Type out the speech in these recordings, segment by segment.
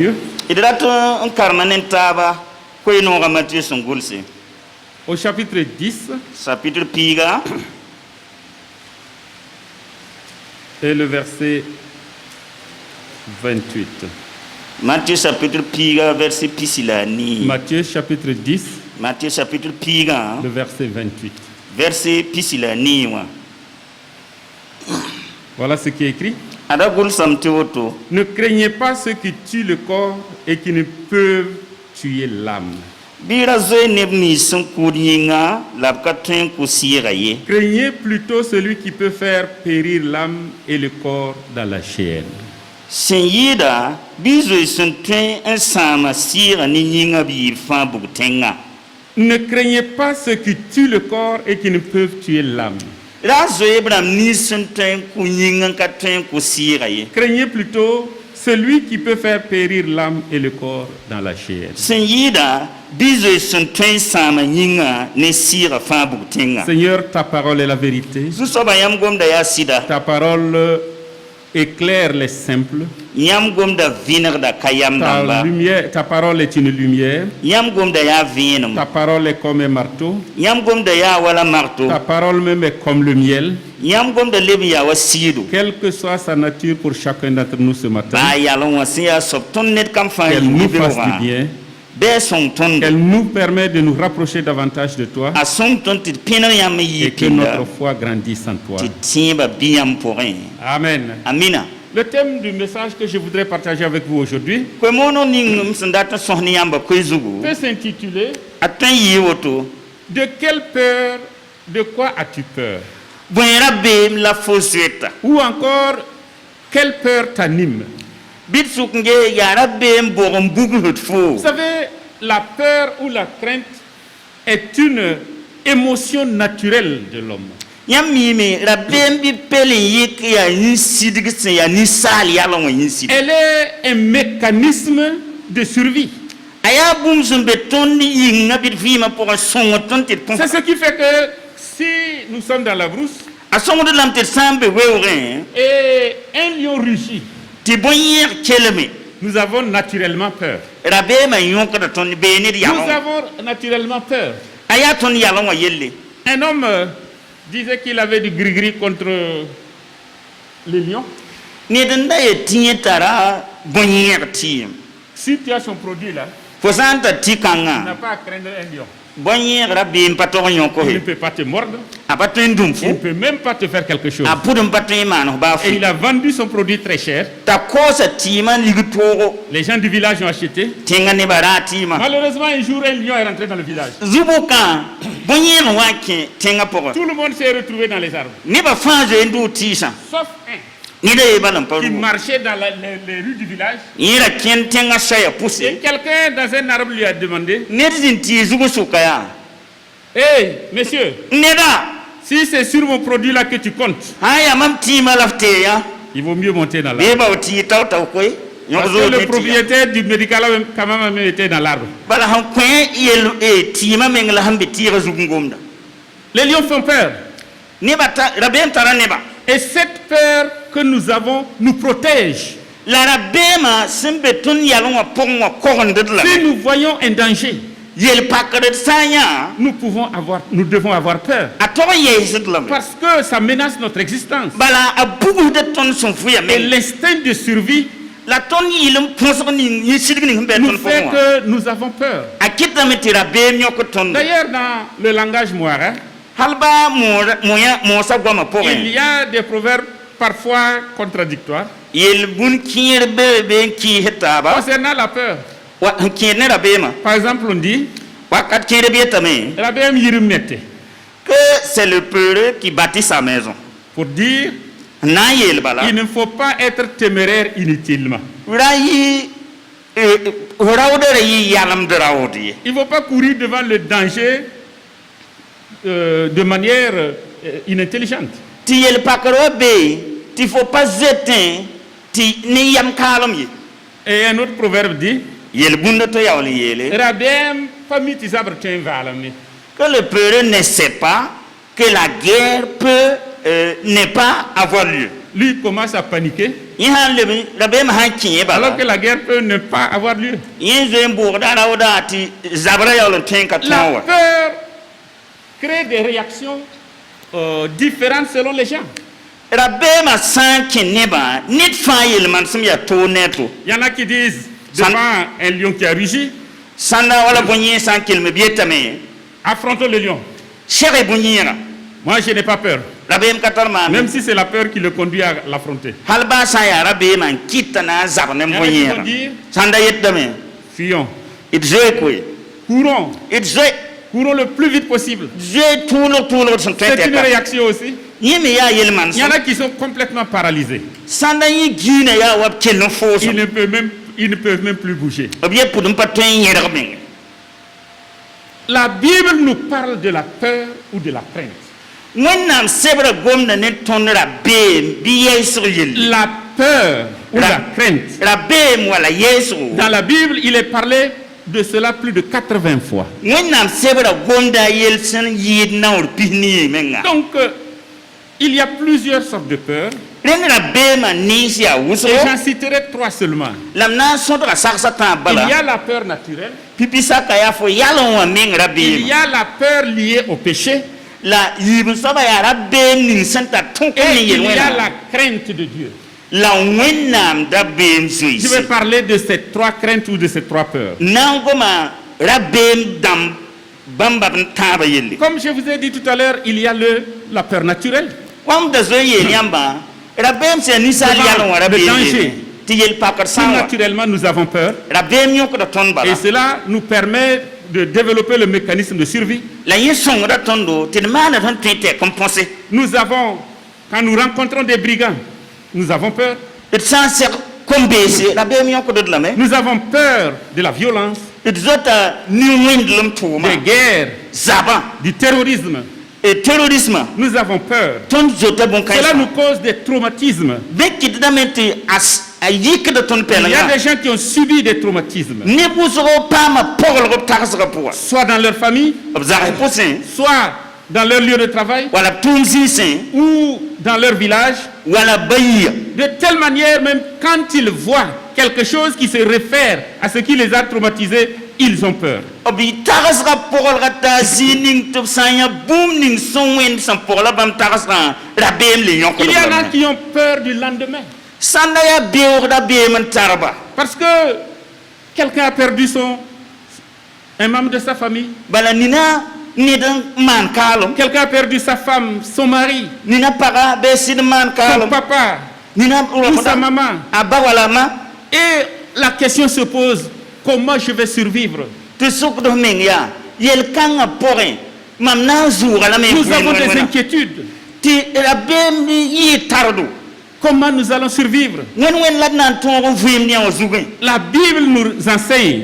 Matthieu. Au chapitre 10. Et le verset 28. Matthieu chapitre piga verset pisilani. Matthieu chapitre 10. Matthieu chapitre piga. Le verset 28. Verset pisilani. Voilà ce qui est écrit. Ne craignez pas ceux qui tuent le corps et qui ne peuvent tuer l'âme. Craignez plutôt celui qui peut faire périr l'âme et le corps dans la chair. Ne craignez pas ceux qui tuent le corps et qui ne peuvent tuer l'âme. Craignez plutôt celui qui peut faire périr l'âme et le corps dans la chair. Seigneur, ta parole est la vérité. Ta parole éclaire les simples. Ta parole est une lumière. Ta parole est comme un marteau. Ta parole même est comme le miel. Quelle que soit sa nature pour chacun d'entre nous ce matin, qu'elle nous fasse du bien, qu'elle nous permet de nous rapprocher davantage de toi et que notre foi grandisse en toi. Amen. Le thème du message que je voudrais partager avec vous aujourd'hui peut s'intituler « De quelle peur, de quoi as-tu peur ?» Ou encore « Quelle peur t'anime ?» Vous savez, la peur ou la crainte est une émotion naturelle de l'homme. Elle est un mécanisme de survie. C'est ce qui fait que si nous sommes dans la brousse et un lion rugit, nous avons naturellement peur. Nous avons naturellement peur. Un homme disait qu'il avait du gris-gris contre les lions. Si tu as son produit là, tu n'as pas à craindre un lion. Il ne peut pas te mordre. Il ne peut même pas te faire quelque chose. Et il a vendu son produit très cher. Les gens du village ont acheté. Malheureusement, un jour, un lion est rentré dans le village. Tout le monde s'est retrouvé dans les arbres. Sauf un qui marchait dans les rues du village. Et quelqu'un dans un arbre lui a demandé: hey, monsieur, si c'est sur mon produit là que tu comptes, il vaut mieux monter dans l'arbre. Parce que le propriétaire du médicament quand même était dans l'arbre. Les lions font peur. Et cette peur que nous avons nous protège. Si nous voyons un danger, nous devons avoir peur. Parce que ça menace notre existence. Et l'instinct de survie nous fait que nous avons peur. D'ailleurs, dans le langage mouara, il y a des proverbes parfois contradictoires concernant la peur. Par exemple, on dit que c'est le peureux qui bâtit sa maison. Pour dire il ne faut pas être téméraire inutilement. Il ne faut pas courir devant le danger de manière inintelligente. Il ne faut pas jeter. Et un autre proverbe dit que le peureux ne sait pas que la guerre peut ne pas avoir lieu. lui commence à paniquer. Alors que la guerre peut ne pas avoir lieu. La peur crée des réactions différentes selon les gens. Il y en a qui disent devant un lion qui a rugi, affrontons le lion. Moi, je n'ai pas peur. Même si c'est la peur qui le conduit à l'affronter. Fuyons. Courons. Courons le plus vite possible. C'est une réaction aussi. Il y en a qui sont complètement paralysés. Ils ne peuvent même plus bouger. La Bible nous parle de la peur ou de la crainte. La peur ou la crainte. Dans la Bible, il est parlé de cela plus de 80 fois. Donc, il y a plusieurs sortes de peurs. Et j'en citerai 3 seulement. Il y a la peur naturelle. Il y a la peur liée au péché. Et il y a la crainte de Dieu. Je vais parler de ces 3 craintes ou de ces 3 peurs. Comme je vous ai dit tout à l'heure, il y a la peur naturelle. Le danger. Naturellement, nous avons peur. Et cela nous permet de développer le mécanisme de survie. Nous avons, quand nous rencontrons des brigands, nous avons peur. Nous avons peur de la violence, des guerres, du terrorisme. Et terrorisme. Nous avons peur. Cela nous cause des traumatismes. Il y a des gens qui ont subi des traumatismes. Soit dans leur famille, soit dans leur lieu de travail, ou dans leur village. De telle manière, même quand ils voient quelque chose qui se réfère à ce qui les a traumatisés, ils ont peur. Il y en a qui ont peur du lendemain. Parce que quelqu'un a perdu un membre de sa famille. Quelqu'un a perdu sa femme, son mari, son papa, ou sa maman. Et la question se pose, comment je vais survivre? Nous avons des inquiétudes. Comment nous allons survivre? La Bible nous enseigne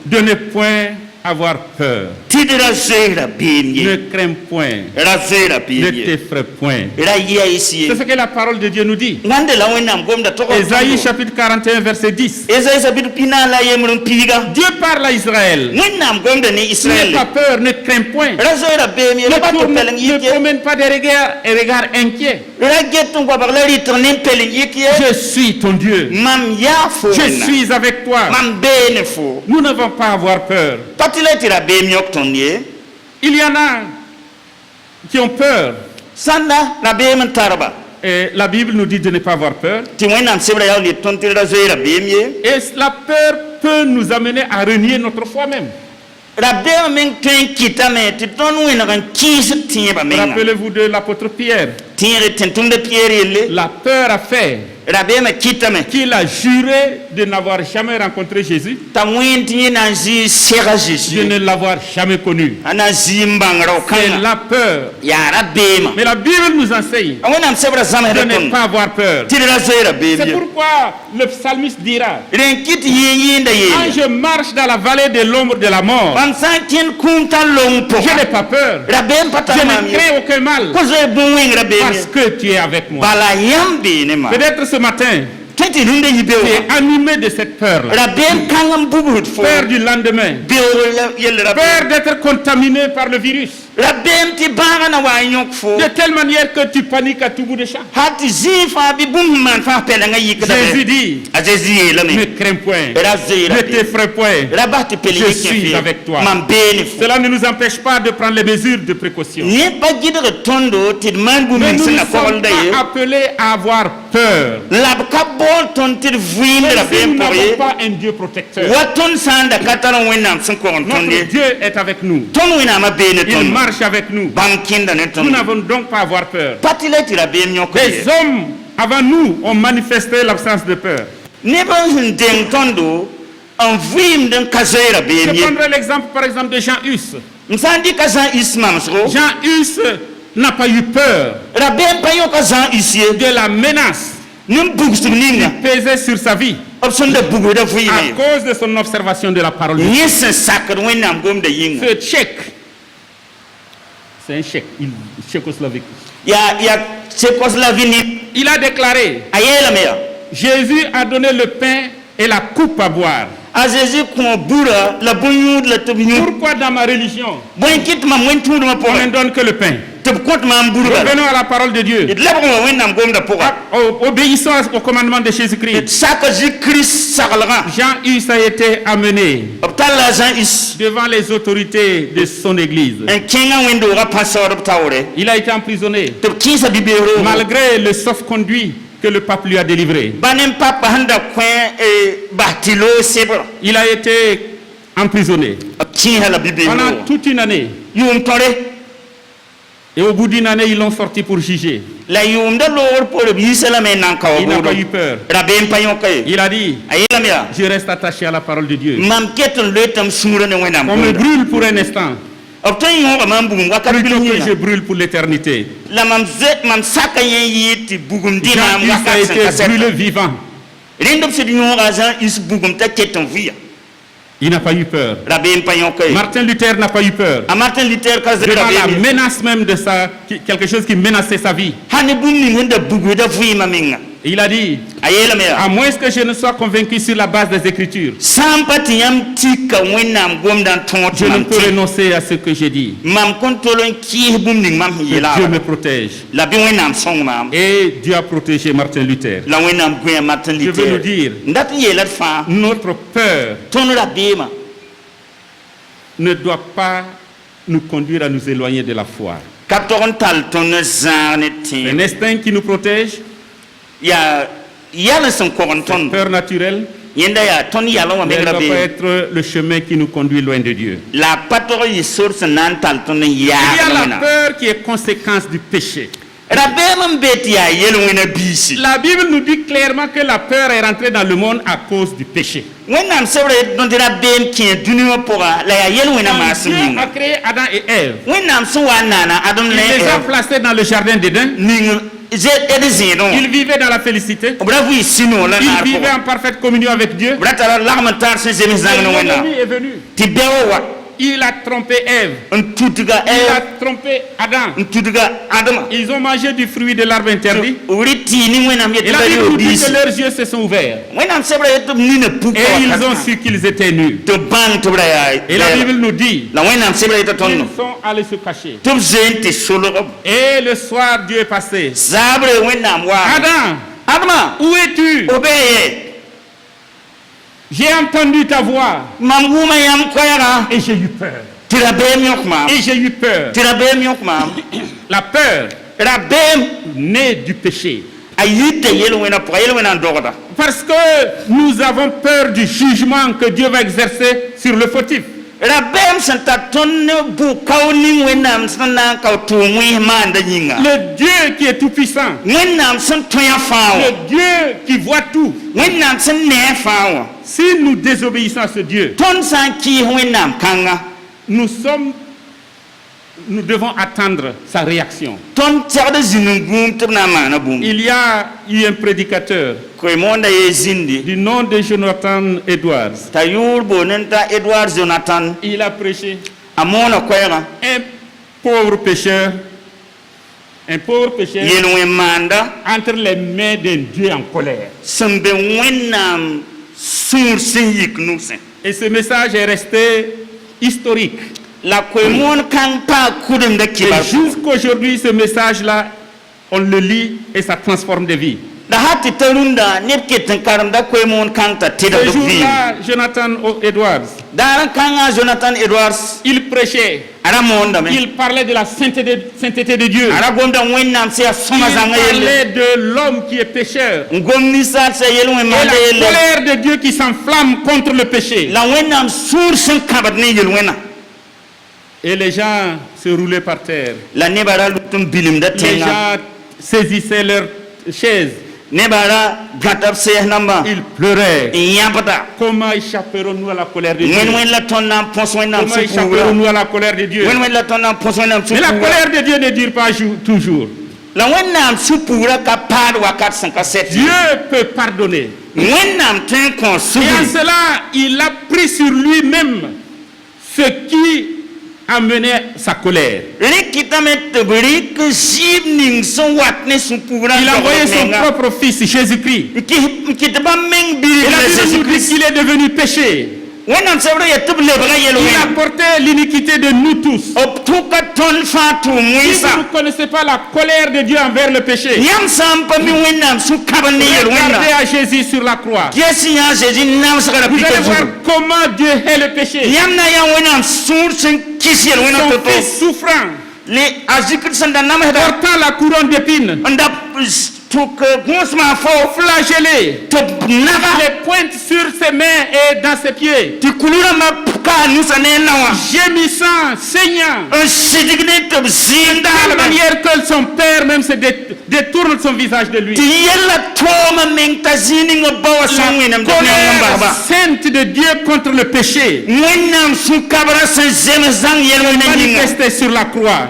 de ne point avoir peur. Ne crains point. Ne t'effraie point. C'est ce que la parole de Dieu nous dit. Ésaïe chapitre 41 verset 10. Dieu parle à Israël. N'aie pas peur, ne crains point. Ne promène pas des regards inquiets. Je suis ton Dieu. Je suis avec toi. Nous ne devons pas avoir peur. Il y en a qui ont peur. Et la Bible nous dit de ne pas avoir peur. Et la peur peut nous amener à renier notre foi même. Rappelez-vous de l'apôtre Pierre. La peur a fait qu'il a juré de n'avoir jamais rencontré Jésus, de ne l'avoir jamais connu. C'est la peur. Mais la Bible nous enseigne de ne pas avoir peur. C'est pourquoi le psalmiste dira: quand je marche dans la vallée de l'ombre de la mort, je n'ai pas peur. Je ne crains aucun mal, parce que tu es avec moi. Peut-être ce matin, animé de cette peur-là. Peur du lendemain. Peur d'être contaminé par le virus. De telle manière que tu paniques à tout bout de champ. Jésus dit, ne crains point, ne t'effraie point, je suis avec toi. Cela ne nous empêche pas de prendre les mesures de précaution. Mais nous ne sommes pas appelés à avoir peur. Même si nous n'avons pas un Dieu protecteur. Notre Dieu est avec nous. Il marche avec nous. Nous n'avons donc pas à avoir peur. Les hommes avant nous ont manifesté l'absence de peur. Je prendrai l'exemple par exemple de Jean Hus. Jean Hus n'a pas eu peur de la menace qui pesait sur sa vie à cause de son observation de la parole de Dieu. Ce tchèque, c'est un tchèque, tchécoslovaque. Il a déclaré, Jésus a donné le pain et la coupe à boire. Pourquoi dans ma religion, on ne donne que le pain? Revenons à la parole de Dieu. Obéissons au commandement de Jésus-Christ. Jean Hus a été amené devant les autorités de son église. Il a été emprisonné malgré le sauf-conduit que le pape lui a délivré. Il a été emprisonné pendant toute une année. Et au bout d'une année, ils l'ont sorti pour juger. Il n'a pas eu peur. Il a dit, je reste attaché à la parole de Dieu. On me brûle pour un instant. Plutôt que je brûle pour l'éternité. Jean Hus a été brûlé vivant. Il n'a pas eu peur. Martin Luther n'a pas eu peur. Devant la menace même de ça, quelque chose qui menaçait sa vie. Il a dit, à moins que je ne sois convaincu sur la base des Écritures, je ne peux renoncer à ce que j'ai dit. Que Dieu me protège. Et Dieu a protégé Martin Luther. Je veux nous dire, notre peur ne doit pas nous conduire à nous éloigner de la foi. Un instinct qui nous protège. Cette peur naturelle ne doit pas être le chemin qui nous conduit loin de Dieu. Il y a la peur qui est conséquence du péché. La Bible nous dit clairement que la peur est rentrée dans le monde à cause du péché. Quand Dieu a créé Adam et Ève, il les a placés dans le jardin d'Éden. Ils vivaient dans la félicité. Ils vivaient en parfaite communion avec Dieu. L'ennemi est venu. Il a trompé Ève. Il a trompé Adam. Ils ont mangé du fruit de l'arbre interdit. Et la Bible nous dit que leurs yeux se sont ouverts. Et ils ont su qu'ils étaient nus. Et la Bible nous dit qu'ils sont allés se cacher. Et le soir, Dieu est passé. Adam, où es-tu? J'ai entendu ta voix et j'ai eu peur. Et j'ai eu peur. La peur naît du péché. Parce que nous avons peur du jugement que Dieu va exercer sur le fautif. Le Dieu qui est tout puissant, le Dieu qui voit tout, si nous désobéissons à ce Dieu, nous devons attendre sa réaction. Il y a eu un prédicateur du nom de Jonathan Edwards. Il a prêché. Un pauvre pécheur Un pauvre pécheur entre les mains d'un Dieu en colère. Et ce message est resté historique. Et jusqu'aujourd'hui, ce message-là, on le lit et ça transforme des vies. Ce jour-là, Jonathan Edwards, il prêchait. Il parlait de la sainteté de Dieu. Il parlait de l'homme qui est pécheur. Et la colère de Dieu qui s'enflamme contre le péché. Et les gens se roulaient par terre. Les gens saisissaient leurs chaises. Ils pleuraient. Comment échapperons-nous à la colère de Dieu? Comment échapperons-nous à la colère de Dieu? Mais la colère de Dieu ne dure pas toujours. Dieu peut pardonner. Et en cela, il a pris sur lui-même ce qui a mené sa colère. Il a envoyé son propre fils, Jésus-Christ. Et la Bible nous dit qu'il est devenu péché. Il a porté l'iniquité de nous tous. Si vous ne connaissez pas la colère de Dieu envers le péché, regardez à Jésus sur la croix. Vous allez voir comment Dieu hait le péché. Son fils souffrant, portant la couronne d'épines, flagellé, les pointes sur ses mains et dans ses pieds, gémissant, saignant, de telle manière que son père même se détourne son visage de lui. La colère sainte de Dieu contre le péché manifesté sur la croix.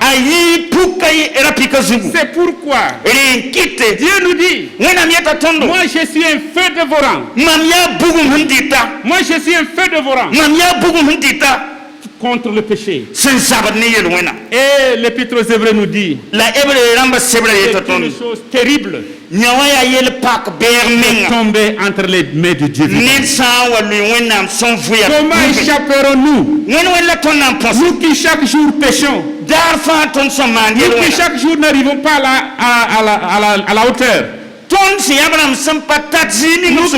C'est pourquoi Dieu nous dit, moi je suis un feu dévorant. Moi je suis un feu dévorant contre le péché. Et l'Épître aux Hébreux nous dit, c'est une chose terrible de tomber entre les mains de Dieu. Comment échapperons-nous, nous qui chaque jour péchons, nous qui chaque jour n'arrivons pas à la hauteur, nous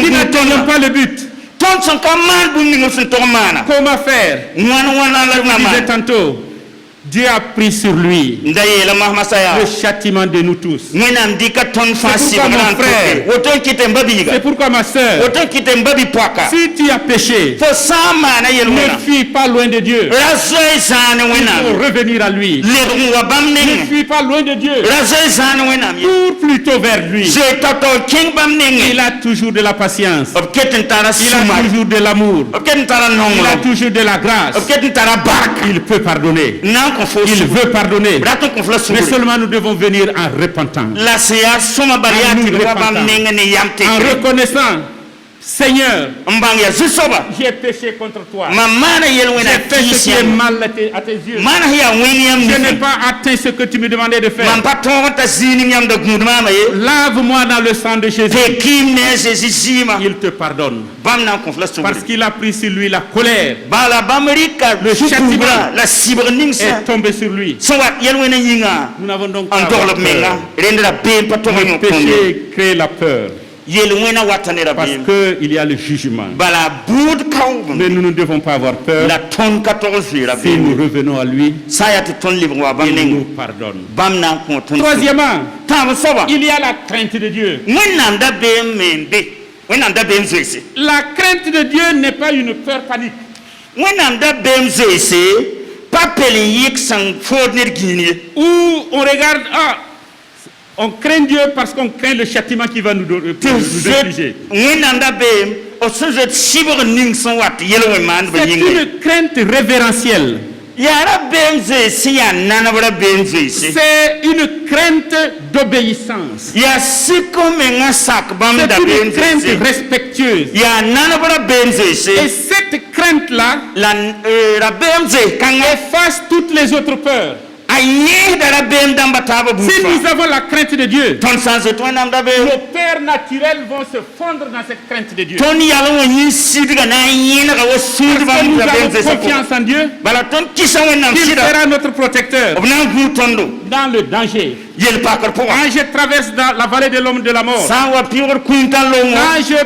qui n'atteignons pas le but? Comment faire? Je disais tantôt, Dieu a pris sur lui le châtiment de nous tous. C'est pourquoi mon frère, c'est pourquoi ma soeur, si tu as péché, ne fuis pas loin de Dieu. Il faut revenir à lui. Ne fuis pas loin de Dieu. Cours plutôt vers lui. Il a toujours de la patience. Il a toujours de l'amour. Il a toujours de la grâce. Il peut pardonner. Il veut pardonner. Mais seulement nous devons venir en repentant. En reconnaissant, Seigneur, j'ai péché contre toi. J'ai fait ce qui est mal à tes yeux. Je n'ai pas atteint ce que tu me demandais de faire. Lave-moi dans le sang de Jésus. Il te pardonne. Parce qu'il a pris sur lui la colère. Le châtiment est tombé sur lui. Nous n'avons donc pas peur. Le péché crée la peur. Parce qu'il y a le jugement. Mais nous ne devons pas avoir peur. Si nous revenons à lui, il nous pardonne. Troisièmement, il y a la crainte de Dieu. La crainte de Dieu n'est pas une peur panique. Où on regarde, on craint Dieu parce qu'on craint le châtiment qui va nous infliger. C'est une crainte révérentielle. C'est une crainte d'obéissance. C'est une crainte respectueuse. Et cette crainte-là efface toutes les autres peurs. Si nous avons la crainte de Dieu, nos pères naturels vont se fondre dans cette crainte de Dieu. Parce que nous avons confiance en Dieu, qu'il sera notre protecteur dans le danger. Quand je traverse dans la vallée de l'homme de la mort, quand je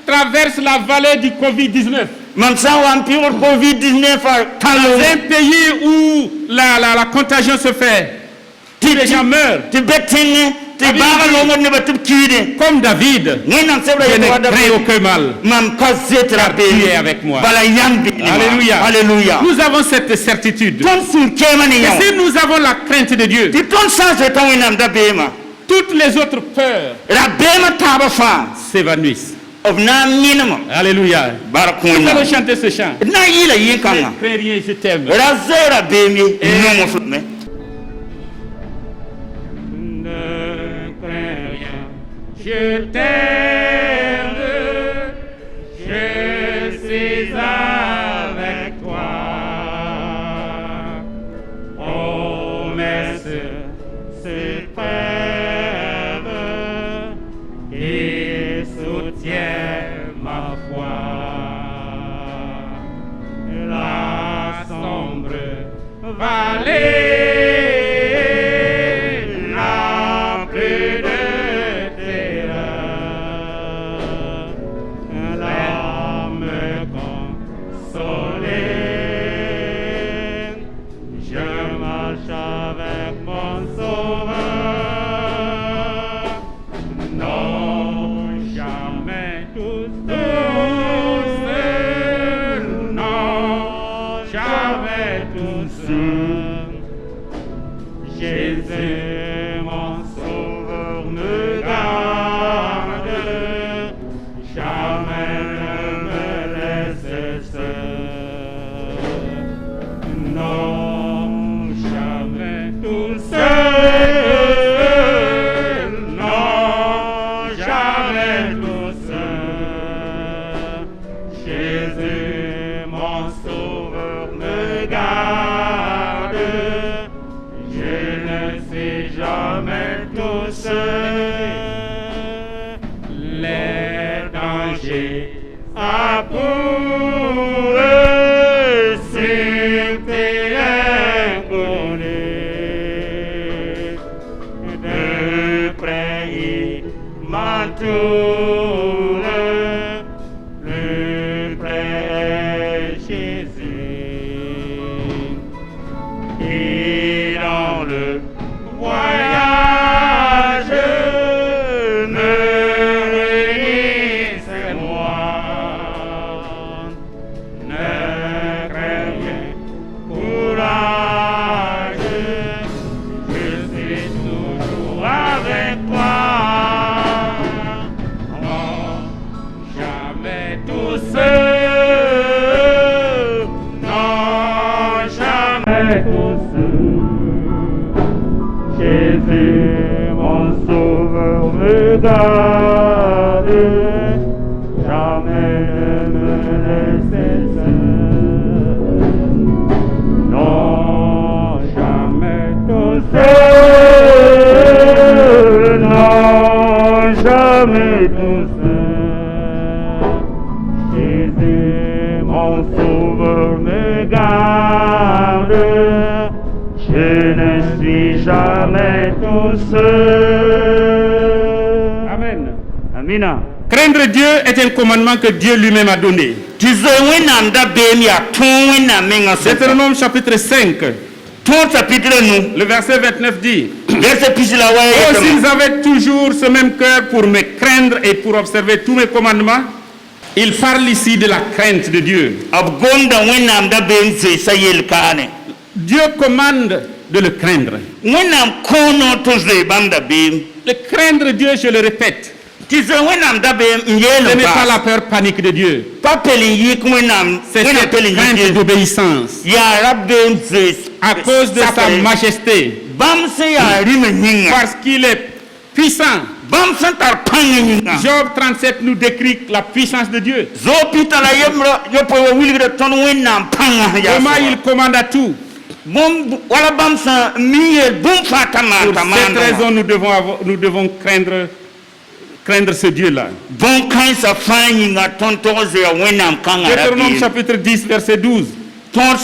traverse la vallée du Covid-19, dans un pays où la contagion se fait, les gens meurent. Comme David, je ne crains aucun mal. Car tu es avec moi. Alléluia. Alléluia. Nous avons cette certitude. Et si nous avons la crainte de Dieu, toutes les autres peurs s'évanouissent. Alléluia. Nous allons chanter ce chant. Ne crains rien, je t'aime. Je t'aime, je suis avec toi. Oh, mes soeurs, c'est frère qui soutient ma foi. La sombre vallée, la plus de Jésus, mon sauveur, me garde, jamais ne me laisse seul. Non, jamais tout seul. Non, jamais tout seul. Jésus, mon sauveur, me garde. Jamais tout seul, les dangers approuvent sur tes inconnus. De près il m'entoure, plus près Jésus. Et dans le voyage me réunit, c'est moi. Ne crains rien, courage, je suis toujours avec toi. Non, jamais tout seul. Non, jamais tout seul. Jésus, mon sauveur, me garde, jamais ne me laisse seul. Non, jamais tout seul. Non, jamais tout seul. Jésus, mon sauveur, me garde. Je ne suis jamais tout seul. Amen. Amina. Craindre Dieu est un commandement que Dieu lui-même a donné. Deutéronome chapitre 5. Le verset 29 dit: oh, s'ils avaient toujours ce même cœur pour me craindre et pour observer tous mes commandements. Il parle ici de la crainte de Dieu. Dieu commande de le craindre. Le craindre Dieu, je le répète, ce n'est pas la peur panique de Dieu. C'est cette crainte d'obéissance à cause de sa majesté, parce qu'il est puissant. Job 37 nous décrit la puissance de Dieu. Comment il commande à tout. Pour cette raison, nous devons craindre ce Dieu-là. Deutéronome chapitre 10, verset 12. On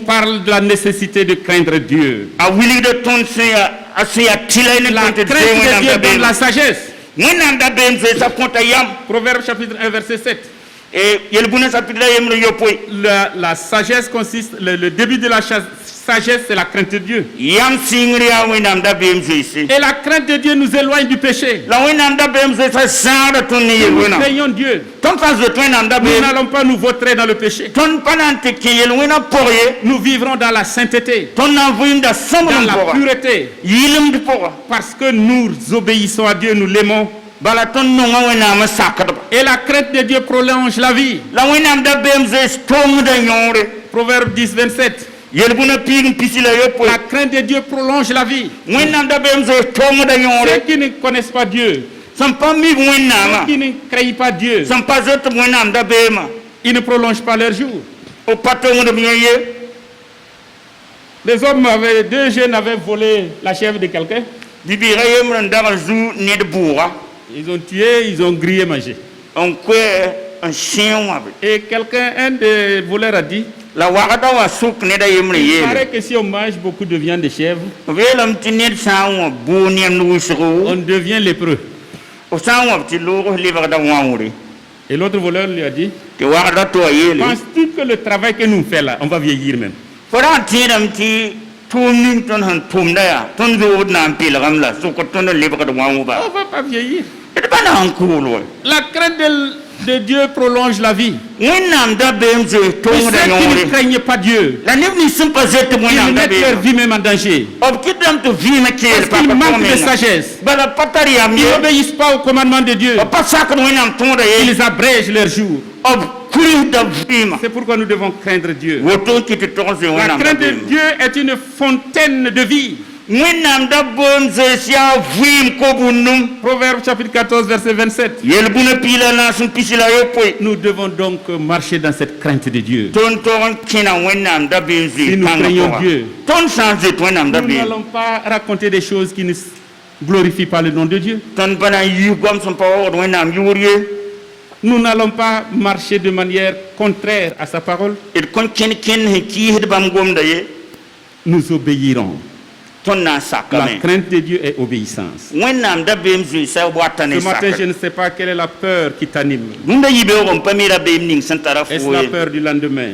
parle de la nécessité de craindre Dieu. La crainte de Dieu donne la sagesse. Proverbe chapitre 1, verset 7. La sagesse consiste, le début de la sagesse, c'est la crainte de Dieu. Et la crainte de Dieu nous éloigne du péché. Nous craignons Dieu. Nous n'allons pas nous vautrer dans le péché. Nous vivrons dans la sainteté, dans la pureté, parce que nous obéissons à Dieu, nous l'aimons. Et la crainte de Dieu prolonge la vie. Proverbe 10, 27. La crainte de Dieu prolonge la vie. Ceux qui ne connaissent pas Dieu, ceux qui ne craignent pas Dieu, ils ne prolongent pas leur jour. Deux jeunes avaient volé la chèvre de quelqu'un. Ils ont tué, ils ont grillé, mangé. Et un des voleurs a dit, il paraît que si on mange beaucoup de viande de chèvre, on devient lépreux. Et l'autre voleur lui a dit, penses-tu que le travail que nous faisons là, on va vieillir même? On ne va pas vieillir. La crainte de Dieu prolonge la vie. Et ceux qui ne craignent pas Dieu, ils mettent leur vie même en danger. Parce qu'ils manquent de sagesse. Ils n'obéissent pas au commandement de Dieu. Ils abrègent leurs jours. C'est pourquoi nous devons craindre Dieu. La crainte de Dieu est une fontaine de vie. Proverbe chapitre 14, verset 27. Nous devons donc marcher dans cette crainte de Dieu. Si nous craignons Dieu, nous n'allons pas raconter des choses qui ne glorifient pas le nom de Dieu. Nous n'allons pas marcher de manière contraire à sa parole. Nous obéirons. La crainte de Dieu est obéissance. Ce matin, je ne sais pas quelle est la peur qui t'anime. Est-ce la peur du lendemain?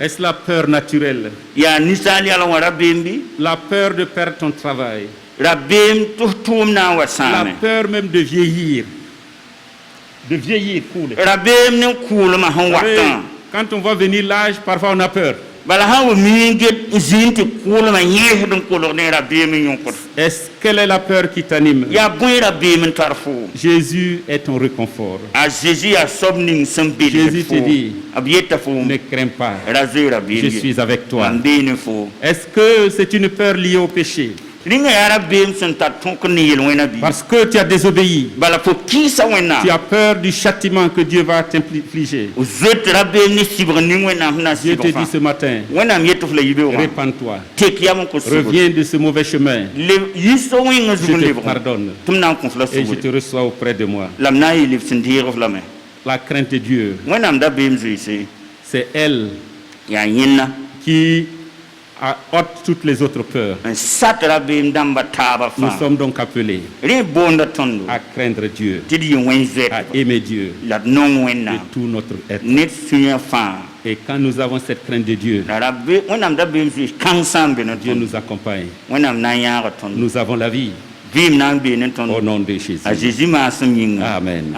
Est-ce la peur naturelle? La peur de perdre ton travail? La peur même de vieillir. De vieillir, cool. Quand on voit venir l'âge, parfois on a peur. Quelle est la peur qui t'anime? Jésus est ton réconfort. Jésus te dit, ne crains pas, je suis avec toi. Est-ce que c'est une peur liée au péché? Parce que tu as désobéi. Tu as peur du châtiment que Dieu va t'infliger. Dieu te dit ce matin, répands-toi. Reviens de ce mauvais chemin. Je te pardonne. Et je te reçois auprès de moi. La crainte de Dieu, c'est elle qui ôte toutes les autres peurs. Nous sommes donc appelés à craindre Dieu, à aimer Dieu de tout notre être. Et quand nous avons cette crainte de Dieu, Dieu nous accompagne. Nous avons la vie. Au nom de Jésus. Amen.